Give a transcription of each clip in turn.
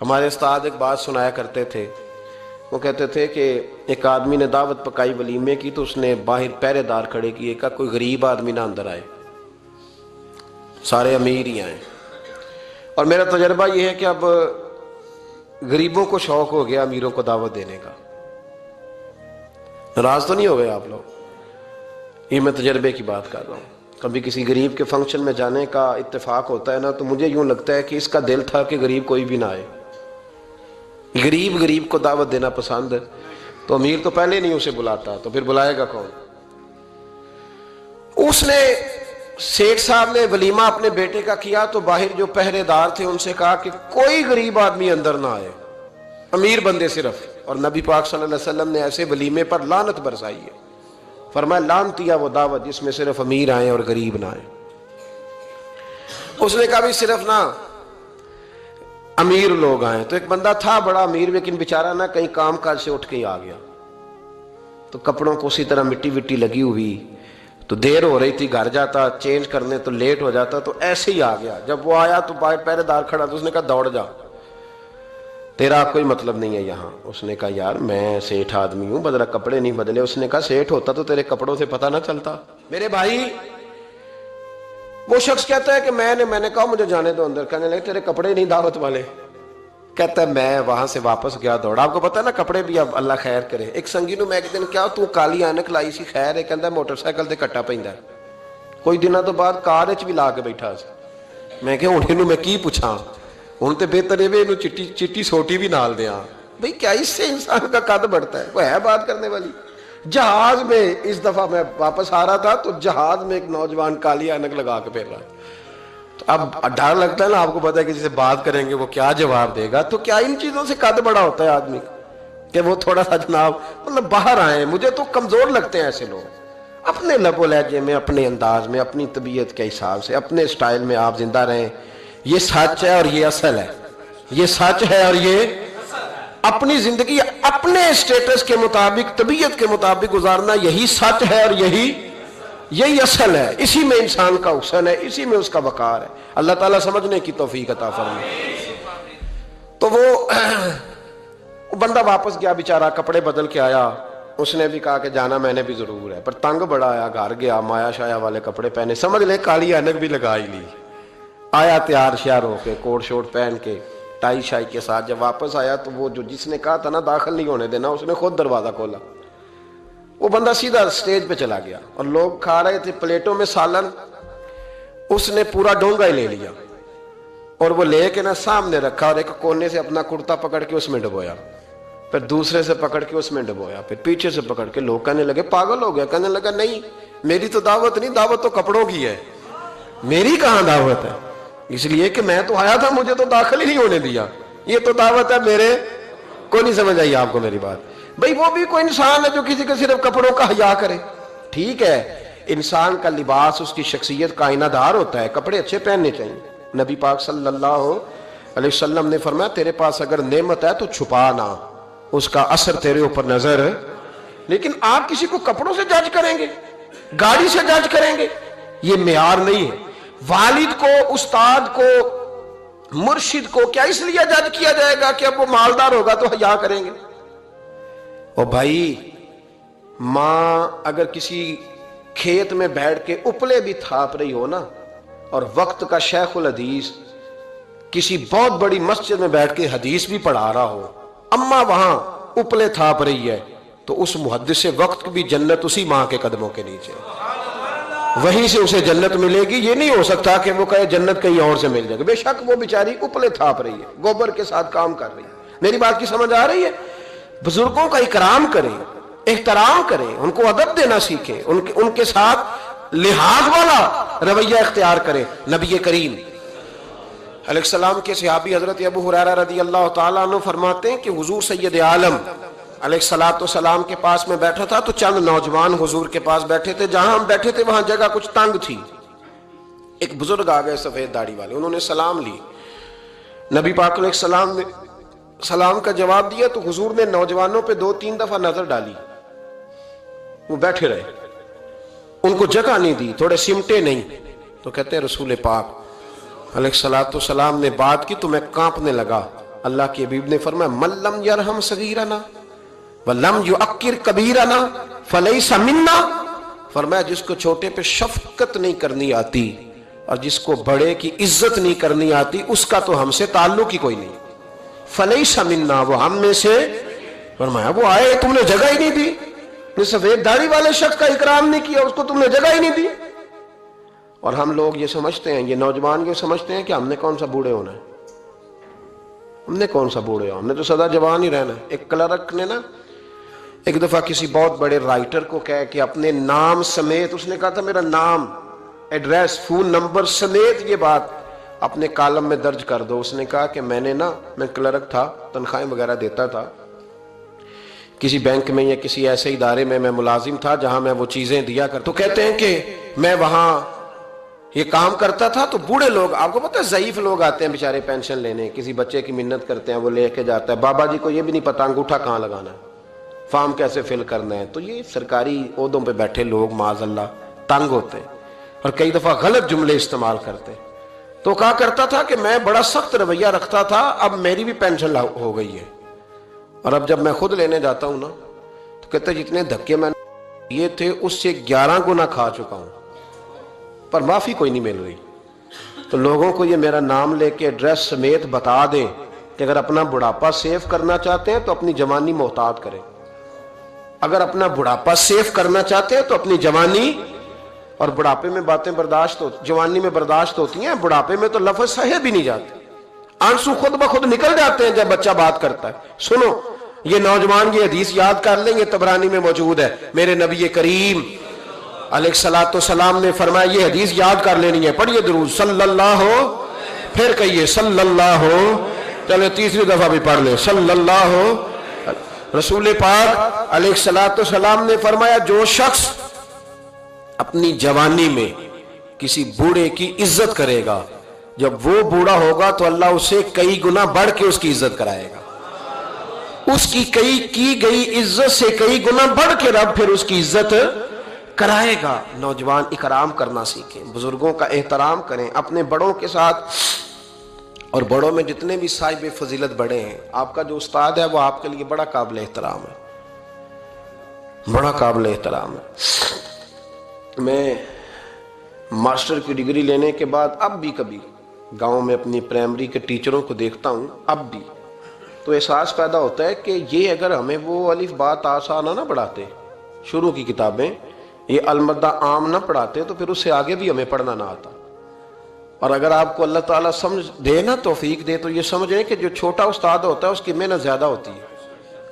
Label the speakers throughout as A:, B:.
A: ہمارے استاد ایک بات سنایا کرتے تھے، وہ کہتے تھے کہ ایک آدمی نے دعوت پکائی ولیمے کی تو اس نے باہر پہرے دار کھڑے کیے، کہا کوئی غریب آدمی نہ اندر آئے، سارے امیر ہی آئیں۔ اور میرا تجربہ یہ ہے کہ اب غریبوں کو شوق ہو گیا امیروں کو دعوت دینے کا۔ ناراض تو نہیں ہو گئے آپ لوگ؟ یہ میں تجربے کی بات کر رہا ہوں۔ کبھی کسی غریب کے فنکشن میں جانے کا اتفاق ہوتا ہے نا، تو مجھے یوں لگتا ہے کہ اس کا دل تھا کہ غریب کوئی بھی نہ آئے، غریب کو دعوت دینا پسند ہے، تو امیر تو پہلے نہیں اسے بلاتا، تو پھر بلائے گا کون؟ اس نے سیٹھ صاحب نے ولیمہ اپنے بیٹے کا کیا تو باہر جو پہرے دار تھے ان سے کہا کہ کوئی غریب آدمی اندر نہ آئے، امیر بندے صرف۔ اور نبی پاک صلی اللہ علیہ وسلم نے ایسے ولیمے پر لعنت برسائی ہے، فرمایا لعنتیا وہ دعوت جس میں صرف امیر آئیں اور غریب نہ آئیں۔ اس نے کہا بھی صرف نہ امیر لوگ آئیں۔ تو ایک بندہ تھا بڑا امیر لیکن بیچارہ نہ کہیں کام کاج سے اٹھ کے ہی آ گیا، تو کپڑوں کو اسی طرح مٹی وٹی لگی ہوئی، تو دیر ہو رہی تھی، گھر جاتا چینج کرنے تو لیٹ ہو جاتا، تو ایسے ہی آ گیا۔ جب وہ آیا تو باہر پہرے دار کھڑا، تو اس نے کہا دوڑ جا، تیرا کوئی مطلب نہیں ہے یہاں۔ اس نے کہا یار میں سیٹھ آدمی ہوں، بدلا کپڑے نہیں بدلے۔ اس نے کہا سیٹھ ہوتا تو تیرے کپڑوں سے پتہ نہ چلتا؟ میرے بھائی وہ شخص کہتا ہے کہ میں نے کہا مجھے جانے دو اندر، کہنے لگے تیرے کپڑے نہیں دعوت والے؟ کہتا ہے میں وہاں سے واپس گیا دوڑا۔ آپ کو پتا ہے نا کپڑے بھی اب اللہ خیر کرے۔ ایک سنگی نو میں ایک دن کیا تو کالی اینک لائی سی، خیر ہے کہندا موٹر سائیکل تے کٹا پیندا ہے، کوئی دنوں تو بعد کار وچ بھی لا کے بیٹھا سی۔ میں کہ ہن اینو میں کی پوچھاں، ہن تے بہتر ہے اینو چٹی سوٹی بھی نال دیاں۔ بھئی کیا اس سے انسان کا قد بڑھتا ہے؟ وہ ہے بات کرنے والی۔ جہاز میں اس دفعہ میں واپس آ رہا تھا تو جہاز میں ایک نوجوان کالی اینک لگا کے پھر رہا، اب ڈر لگتا ہے نا، آپ کو پتا ہے کہ جسے بات کریں گے وہ کیا جواب دے گا، تو کیا ان چیزوں سے قد بڑا ہوتا ہے آدمی کہ وہ تھوڑا سا جناب مطلب باہر آئیں۔ مجھے تو کمزور لگتے ہیں ایسے لوگ، اپنے لب و لہجے میں، اپنے انداز میں، اپنی طبیعت کے حساب سے، اپنے سٹائل میں آپ زندہ رہیں۔ یہ سچ ہے اور یہ اصل ہے، یہ سچ ہے اور یہ اپنی زندگی اپنے سٹیٹس کے مطابق، طبیعت کے مطابق گزارنا، یہی سچ ہے اور یہی اصل ہے۔ اسی میں انسان کا حسن ہے، اسی میں اس کا وقار ہے۔ اللہ تعالیٰ سمجھنے کی توفیق عطا فرمائے۔ تو وہ بندہ واپس گیا بیچارہ، کپڑے بدل کے آیا۔ اس نے بھی کہا کہ جانا میں نے بھی ضرور ہے، پر تنگ بڑا آیا، گھر گیا مایا شایا والے کپڑے پہنے، سمجھ لے کالی اینک بھی لگا ہی لی، آیا تیار شیار ہو کے کوٹ شوٹ پہن کے ٹائی شائی کے ساتھ۔ جب واپس آیا تو وہ جو جس نے کہا تھا نا داخل نہیں ہونے دینا، اس نے خود دروازہ کھولا۔ وہ بندہ سیدھا سٹیج پہ چلا گیا اور لوگ کھا رہے تھے پلیٹوں میں سالن، اس نے پورا ڈونگا ہی لے لیا اور وہ لے کے نا سامنے رکھا، اور ایک کونے سے اپنا کرتا پکڑ کے اس میں ڈبویا، پھر دوسرے سے پکڑ کے اس میں ڈبویا، پھر پیچھے سے پکڑ کے۔ لوگ کہنے لگے پاگل ہو گیا، کہنے لگا نہیں میری تو دعوت نہیں، دعوت تو کپڑوں کی ہے، میری کہاں دعوت ہے؟ اس لیے کہ میں تو آیا تھا، مجھے تو داخل ہی نہیں ہونے دیا، یہ تو دعوت ہے میرے کو۔ نہیں سمجھ آئی آپ کو میری بات؟ بھئی وہ بھی کوئی انسان ہے جو کسی کے صرف کپڑوں کا حیا کرے، ٹھیک ہے، انسان کا لباس اس کی شخصیت کا آئینہ دار ہوتا ہے، کپڑے اچھے پہننے چاہیے۔ نبی پاک صلی اللہ علیہ وسلم نے فرمایا تیرے پاس اگر نعمت ہے تو چھپا نہ، اس کا اثر تیرے اوپر نظر ہے۔ لیکن آپ کسی کو کپڑوں سے جج کریں گے، گاڑی سے جج کریں گے، یہ معیار نہیں ہے۔ والد کو، استاد کو، مرشد کو کیا اس لیے جج کیا جائے گا کہ اب وہ مالدار ہوگا تو حیا کریں گے؟ اور بھائی ماں اگر کسی کھیت میں بیٹھ کے اپلے بھی تھاپ رہی ہو نا، اور وقت کا شیخ الحدیث کسی بہت بڑی مسجد میں بیٹھ کے حدیث بھی پڑھا رہا ہو، اماں وہاں اپلے تھاپ رہی ہے، تو اس محدث وقت بھی جنت اسی ماں کے قدموں کے نیچے، وہیں سے اسے جنت ملے گی۔ یہ نہیں ہو سکتا کہ وہ کہے جنت کہیں اور سے مل جائے گا۔ بے شک وہ بیچاری اپلے تھاپ رہی ہے، گوبر کے ساتھ کام کر رہی ہے۔ میری بات کی سمجھ آ رہی ہے؟ بزرگوں کا اکرام کریں، احترام کریں، ان کو ادب دینا سیکھیں، ان کے ساتھ لحاظ والا رویہ اختیار کریں۔ نبی کریم علیہ السلام کے صحابی حضرت ابو ہریرہ رضی اللہ تعالیٰ عنہ فرماتے ہیں کہ حضور سید عالم علیہ السلام کے پاس میں بیٹھا تھا تو چند نوجوان حضور کے پاس بیٹھے تھے، جہاں ہم بیٹھے تھے وہاں جگہ کچھ تنگ تھی۔ ایک بزرگ آ گئے سفید داڑھی والے، انہوں نے سلام لی، نبی پاک علیہ السلام نے سلام کا جواب دیا تو حضور نے نوجوانوں پہ 2-3 دفعہ نظر ڈالی، وہ بیٹھے رہے، ان کو جگہ نہیں دی، تھوڑے سمٹے نہیں۔ تو کہتے ہیں رسول پاک علیہ السلام نے بات کی تو میں کانپنے لگا، اللہ کے حبیب نے فرمایا من لم یرحم صغیرنا ولم یعکر کبیرنا فلیس منا، فرمایا جس کو چھوٹے پہ شفقت نہیں کرنی آتی اور جس کو بڑے کی عزت نہیں کرنی آتی اس کا تو ہم سے تعلق ہی کوئی نہیں، فلیس منا، وہ ہم میں سے، فرمایا وہ آئے تم نے جگہ ہی نہیں دی، سفید داڑھی والے شخص کا اکرام نہیں کیا، اس کو تم نے جگہ ہی نہیں دی۔ اور ہم لوگ یہ سمجھتے ہیں، یہ نوجوان یہ سمجھتے ہیں کہ ہم نے کون سا بوڑھے ہونا ہے، ہم نے کون سا بوڑھے ہونا، ہم نے تو سدا جوان ہی رہنا ہے۔ ایک کلرک نے نا ایک دفعہ کسی بہت بڑے رائٹر کو کہا کہ اپنے نام سمیت، اس نے کہا تھا میرا نام، ایڈریس، فون نمبر سمیت یہ بات اپنے کالم میں درج کر دو۔ اس نے کہا کہ میں کلرک تھا، تنخواہیں وغیرہ دیتا تھا، کسی بینک میں یا کسی ایسے ادارے میں ملازم تھا جہاں میں وہ چیزیں دیا کرتا، تو کہتے ہیں کہ میں وہاں یہ کام کرتا تھا تو بوڑھے لوگ، آپ کو پتہ ہے ضعیف لوگ آتے ہیں بیچارے پینشن لینے، کسی بچے کی منت کرتے ہیں، وہ لے کے جاتا ہے، بابا جی کو یہ بھی نہیں پتا انگوٹھا کہاں لگانا ہے، فارم کیسے فل کرنا ہے۔ تو یہ سرکاری عہدوں پہ بیٹھے لوگ معاذ اللہ تنگ ہوتے ہیں اور کئی دفعہ غلط جملے استعمال کرتے ہیں۔ تو کہا کرتا تھا کہ میں بڑا سخت رویہ رکھتا تھا، اب میری بھی پینشن ہو گئی ہے، اور اب جب میں خود لینے جاتا ہوں نا تو کہتے جتنے دھکے میں یہ تھے اس سے 11 گنا کھا چکا ہوں، پر معافی کوئی نہیں مل رہی۔ تو لوگوں کو یہ میرا نام لے کے ایڈریس سمیت بتا دیں کہ اگر اپنا بڑھاپا سیف کرنا چاہتے ہیں تو اپنی جوانی محتاط کریں، اگر اپنا بڑھاپا سیف کرنا چاہتے ہیں تو اپنی جوانی، اور بڑھاپے میں باتیں برداشت ہوتی، جوانی میں برداشت ہوتی ہیں، بڑھاپے میں تو لفظ سہے بھی نہیں جاتے، آنسو خود بخود نکل جاتے ہیں جب بچہ بات کرتا ہے۔ سنو یہ نوجوان یہ حدیث یاد کر لیں، یہ طبرانی میں موجود ہے، میرے نبی کریم علیہ الصلوۃ والسلام نے فرمایا یہ حدیث یاد کر لینی ہے، پڑھیے درود صلی اللہ ہو، پھر کہیے صلی اللہ ہو، چلے تیسری دفعہ بھی پڑھ لیں صلی اللہ ہو۔ رسول پاک علیہ الصلوۃ والسلام نے فرمایا جو شخص اپنی جوانی میں کسی بوڑھے کی عزت کرے گا، جب وہ بوڑھا ہوگا تو اللہ اسے کئی گنا بڑھ کے اس کی عزت کرائے گا، اس کی کی گئی عزت سے کئی گنا بڑھ کے رب پھر اس کی عزت کرائے گا۔ نوجوان اکرام کرنا سیکھیں، بزرگوں کا احترام کریں، اپنے بڑوں کے ساتھ، اور بڑوں میں جتنے بھی صاحب فضیلت بڑے ہیں، آپ کا جو استاد ہے وہ آپ کے لیے بڑا قابل احترام ہے، بڑا قابل احترام ہے۔ میں ماسٹر کی ڈگری لینے کے بعد اب بھی کبھی گاؤں میں اپنی پرائمری کے ٹیچروں کو دیکھتا ہوں، اب بھی تو احساس پیدا ہوتا ہے کہ یہ اگر ہمیں وہ الف با تا سا نہ پڑھاتے، شروع کی کتابیں یہ المدہ عام نہ پڑھاتے تو پھر اس سے آگے بھی ہمیں پڑھنا نہ آتا۔ اور اگر آپ کو اللہ تعالیٰ سمجھ دے نا، توفیق دے، تو یہ سمجھیں کہ جو چھوٹا استاد ہوتا ہے اس کی محنت زیادہ ہوتی ہے۔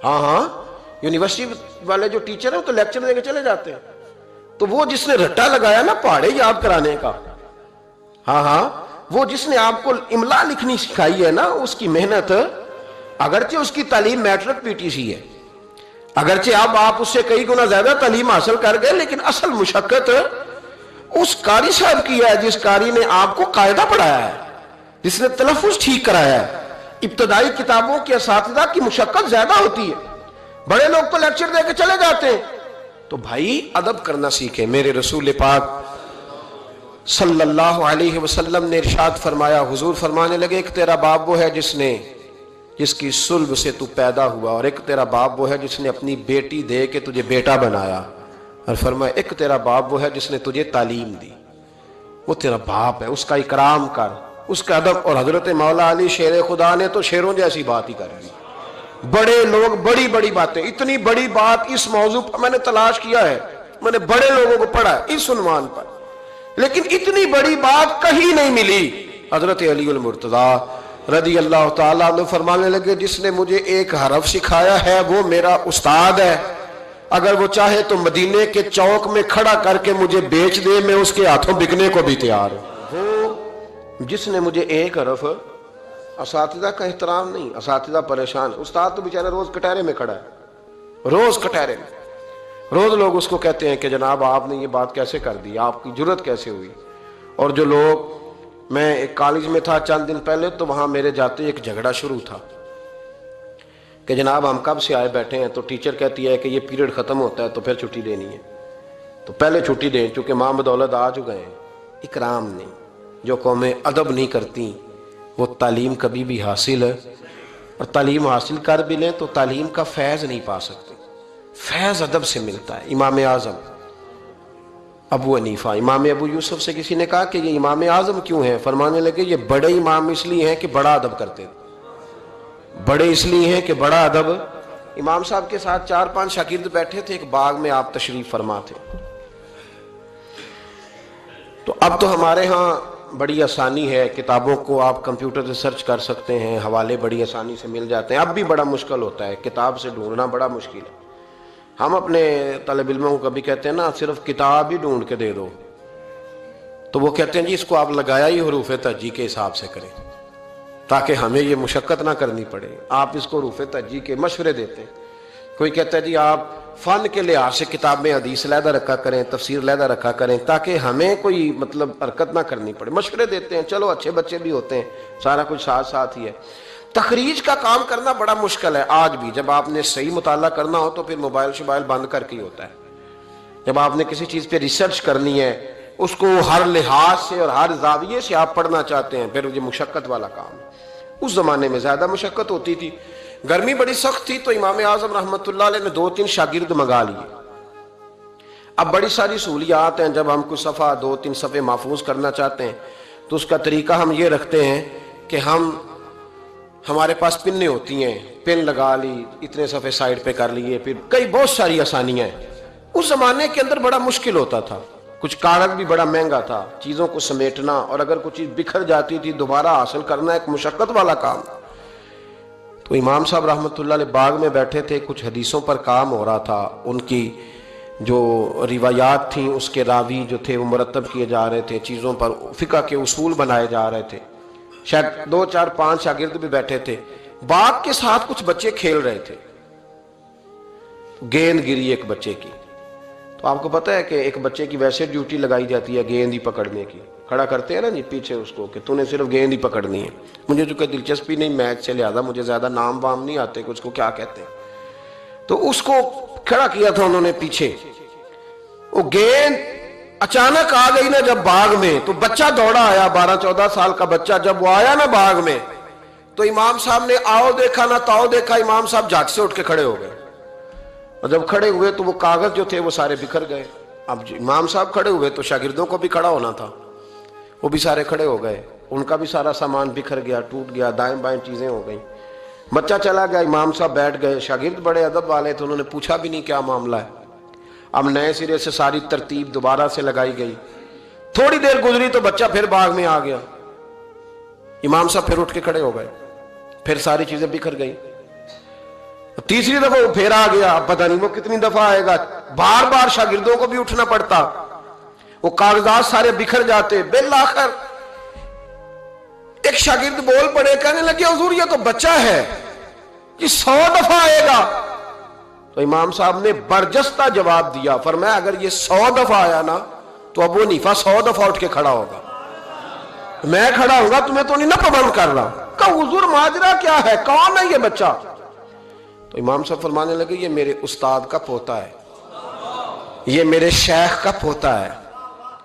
A: ہاں یونیورسٹی والے جو ٹیچر ہیں وہ تو لیکچر دے کے چلے جاتے ہیں، تو وہ جس نے رٹا لگایا نا پہاڑے یاد کرانے کا، وہ جس نے آپ کو املا لکھنی سکھائی ہے نا، اس کی محنت، اگرچہ اس کی تعلیم میٹرک پی ٹی سی ہے، اگرچہ اب آپ اس سے کئی گنا زیادہ تعلیم حاصل کر گئے، لیکن اصل مشقت اس قاری صاحب کی ہے جس قاری نے آپ کو قاعدہ پڑھایا ہے، جس نے تلفظ ٹھیک کرایا ہے۔ ابتدائی کتابوں کے اساتذہ کی مشقت زیادہ ہوتی ہے، بڑے لوگ تو لیکچر دے کے چلے جاتے ہیں۔ تو بھائی ادب کرنا سیکھیں۔ میرے رسول پاک صلی اللہ علیہ وسلم نے ارشاد فرمایا، حضور فرمانے لگے ایک تیرا باپ وہ ہے جس کی صلب سے تو پیدا ہوا، اور ایک تیرا باپ وہ ہے جس نے اپنی بیٹی دے کے تجھے بیٹا بنایا، اور فرمایا ایک تیرا باپ وہ ہے جس نے تجھے تعلیم دی، وہ تیرا باپ ہے، اس کا اکرام کر، اس کا ادب۔ اور حضرت مولا علی شیر خدا نے تو شیروں جیسی بات ہی کر دی۔ بڑے لوگ بڑی بڑی باتیں، اتنی بڑی بات اس موضوع پر میں نے تلاش کیا ہے، میں نے بڑے لوگوں کو پڑھا ہے اس عنوان پر، لیکن اتنی بڑی بات کہیں نہیں ملی۔ حضرت علی المرتضیٰ رضی اللہ تعالیٰ عنہ فرمانے لگے جس نے مجھے ایک حرف سکھایا ہے وہ میرا استاد ہے، اگر وہ چاہے تو مدینے کے چوک میں کھڑا کر کے مجھے بیچ دے، میں اس کے ہاتھوں بکنے کو بھی تیار ہوں۔ وہ جس نے مجھے ایک حرف، اساتذہ کا احترام نہیں، اساتذہ پریشان، استاد تو بیچارہ روز کٹہرے میں کھڑا ہے، روز کٹہرے میں، روز لوگ اس کو کہتے ہیں کہ جناب آپ نے یہ بات کیسے کر دی، آپ کی جرت کیسے ہوئی۔ اور جو لوگ، میں ایک کالج میں تھا چند دن پہلے، تو وہاں میرے جاتے ایک جھگڑا شروع تھا کہ جناب ہم کب سے آئے بیٹھے ہیں، تو ٹیچر کہتی ہے کہ یہ پیریڈ ختم ہوتا ہے تو پھر چھٹی دینی ہے، تو پہلے چھٹی دیں چونکہ ماں بدولت آ چکے ہیں۔ اکرام نہیں، جو قومیں ادب نہیں کرتی وہ تعلیم کبھی بھی حاصل اور تعلیم حاصل کر بھی لیں تو تعلیم کا فیض نہیں پا سکتے. فیض ادب سے ملتا ہے. امام اعظم ابو حنیفہ، امام ابو یوسف سے کسی نے کہا کہ یہ امام اعظم کیوں ہیں؟ فرمانے لگے یہ بڑے امام اس لیے ہیں کہ بڑا ادب کرتے تھے. بڑے اس لیے ہیں کہ بڑا ادب. امام صاحب کے ساتھ 4-5 شاگرد بیٹھے تھے، ایک باغ میں آپ تشریف فرما تھے. تو اب تو ہمارے ہاں بڑی آسانی ہے، کتابوں کو آپ کمپیوٹر سے سرچ کر سکتے ہیں، حوالے بڑی آسانی سے مل جاتے ہیں. اب بھی بڑا مشکل ہوتا ہے، کتاب سے ڈھونڈنا بڑا مشکل ہے. ہم اپنے طالب علموں کو کبھی کہتے ہیں نا صرف کتاب ہی ڈھونڈ کے دے دو، تو وہ کہتے ہیں جی اس کو آپ لگایا ہی حروف تہجی کے حساب سے کریں تاکہ ہمیں یہ مشقت نہ کرنی پڑے. آپ اس کو حروف تہجی کے مشورے دیتے ہیں. کوئی کہتا ہے جی آپ فن کے لحاظ سے کتاب میں حدیث علیحدہ رکھا کریں، تفسیر علیحدہ رکھا کریں تاکہ ہمیں کوئی مطلب حرکت نہ کرنی پڑے. مشورے دیتے ہیں. چلو اچھے بچے بھی ہوتے ہیں، سارا کچھ ساتھ ساتھ ہی ہے. تخریج کا کام کرنا بڑا مشکل ہے آج بھی. جب آپ نے صحیح مطالعہ کرنا ہو تو پھر موبائل شبائل بند کر کے ہی ہوتا ہے. جب آپ نے کسی چیز پہ ریسرچ کرنی ہے، اس کو ہر لحاظ سے اور ہر زاویے سے آپ پڑھنا چاہتے ہیں، پھر یہ مشقت والا کام. اس زمانے میں زیادہ مشقت ہوتی تھی، گرمی بڑی سخت تھی، تو امام اعظم رحمۃ اللہ علیہ نے 2-3 شاگرد منگا لیے. اب بڑی ساری سہولیات ہیں. جب ہم کوئی صفحہ 2-3 صفحے محفوظ کرنا چاہتے ہیں تو اس کا طریقہ ہم یہ رکھتے ہیں کہ ہمارے پاس پنیں ہوتی ہیں، پن لگا لی، اتنے صفحے سائڈ پہ کر لیے، پھر کئی بہت ساری آسانیاں ہیں. اس زمانے کے اندر بڑا مشکل ہوتا تھا، کچھ کاغذ بھی بڑا مہنگا تھا، چیزوں کو سمیٹنا، اور اگر کچھ چیز بکھر جاتی تھی دوبارہ حاصل کرنا ایک مشقت والا کام. تو امام صاحب رحمۃ اللہ علیہ باغ میں بیٹھے تھے، کچھ حدیثوں پر کام ہو رہا تھا. ان کی جو روایات تھیں اس کے راوی جو تھے وہ مرتب کیے جا رہے تھے، چیزوں پر فقہ کے اصول بنائے جا رہے تھے. شاید 2-4-5 شاگرد بھی بیٹھے تھے. باغ کے ساتھ کچھ بچے کھیل رہے تھے. گیند گری ایک بچے کی. تو آپ کو پتہ ہے کہ ایک بچے کی ویسے ڈیوٹی لگائی جاتی ہے گیند ہی پکڑنے کی. کھڑا کرتے ہیں نا جی پیچھے اس کو کہ تو نے صرف گیند ہی پکڑنی ہے. مجھے چونکہ دلچسپی نہیں میچ سے، لہذا مجھے زیادہ نام وام نہیں آتے کہ اس کو کیا کہتے ہیں. تو اس کو کھڑا کیا تھا انہوں نے پیچھے. وہ گیند اچانک آ گئی نا جب باغ میں، تو بچہ دوڑا آیا، 12-14 سال کا بچہ. جب وہ آیا نا باغ میں تو امام صاحب نے آؤ دیکھا نہ تاؤ دیکھا، امام صاحب جھٹ سے اٹھ کے کھڑے ہو گئے. اور جب کھڑے ہوئے تو وہ کاغذ جو تھے وہ سارے بکھر گئے. اب امام صاحب کھڑے ہوئے تو شاگردوں کو بھی کھڑا ہونا تھا، وہ بھی سارے کھڑے ہو گئے. ان کا بھی سارا سامان بکھر گیا، ٹوٹ گیا، دائیں بائیں چیزیں ہو گئیں. بچہ چلا گیا، امام صاحب بیٹھ گئے. شاگرد بڑے ادب والے تھے، انہوں نے پوچھا بھی نہیں کیا معاملہ ہے. اب نئے سرے سے ساری ترتیب دوبارہ سے لگائی گئی. تھوڑی دیر گزری تو بچہ پھر باغ میں آ گیا. امام صاحب پھر اٹھ کے کھڑے ہو گئے، پھر ساری چیزیں بکھر گئی. تیسری دفعہ وہ پھر آ گیا. اب پتہ نہیں وہ کتنی دفعہ آئے گا. بار بار شاگردوں کو بھی اٹھنا پڑتا، وہ کاغذات سارے بکھر جاتے. بالآخر ایک شاگرد بول پڑے، کہنے لگے حضور یہ تو بچہ ہے، یہ 100 دفعہ آئے گا. تو امام صاحب نے برجستہ جواب دیا، فرمایا اگر یہ 100 دفعہ آیا نا تو ابو حنیفہ 100 دفعہ اٹھ کے کھڑا ہوگا. میں کھڑا ہوگا، تمہیں تو نہیں نہ پابند کر رہا. کہا حضور ماجرا کیا ہے، کون ہے یہ بچہ؟ تو امام صاحب فرمانے لگے یہ میرے استاد کا پوتا ہے، یہ میرے شیخ کا پوتا ہے،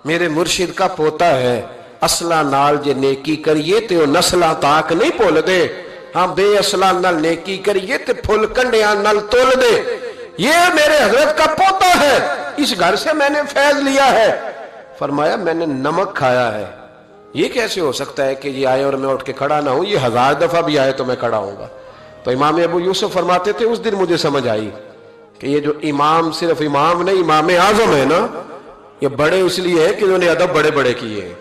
A: میرے مرشد کا پوتا ہے. اصلہ نال جے نیکی کریے تے نسلہ تاک نہیں پھول دے، ہاں بے اصلہ نال نیکی کریے تے پھول کنڈیاں نال تول دے. یہ میرے حضرت کا پوتا ہے، اس گھر سے میں نے فیض لیا ہے. فرمایا میں نے نمک کھایا ہے، یہ کیسے ہو سکتا ہے کہ یہ آئے اور میں اٹھ کے کھڑا نہ ہوں، یہ 1000 دفعہ بھی آئے تو میں کھڑا ہوں گا. تو امام ابو یوسف فرماتے تھے اس دن مجھے سمجھ آئی کہ یہ جو امام صرف امام نہیں، امام اعظم ہے نا، یہ بڑے اس لیے ہے کہ انہوں نے ادب بڑے بڑے کیے ہیں.